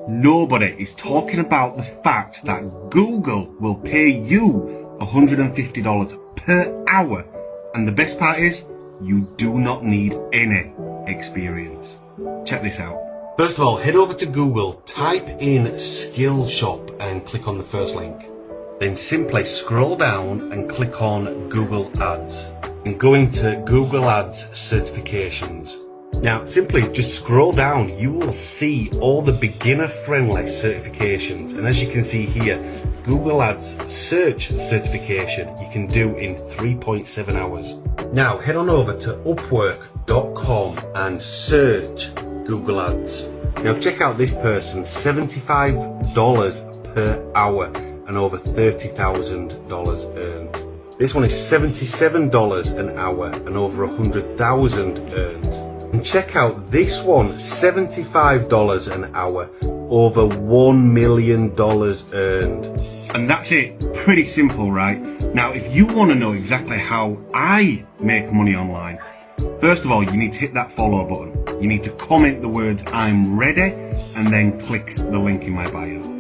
nobody is talking about the fact that Google will pay you $150 per hour. And the best part is, you do not need any experience. Check this out. First of all, head over to Google, type in Skillshop and click on the first link. Then simply scroll down and click on Google Ads. And go into Google Ads certifications. Now, simply just scroll down, you will see all the beginner-friendly certifications. And as you can see here, Google Ads search certification you can do in 3.7 hours. Now, head on over to Upwork.com and search Google Ads. Now, check out this person, $75 per hour and over $30,000 earned. This one is $77 an hour and over 100,000 earned. And check out this one, $75 an hour, over $1 million earned. And that's it. Pretty simple, right? Now, if you want to know exactly how I make money online, first of all, you need to hit that follow button. You need to comment the words "I'm ready" and then click the link in my bio.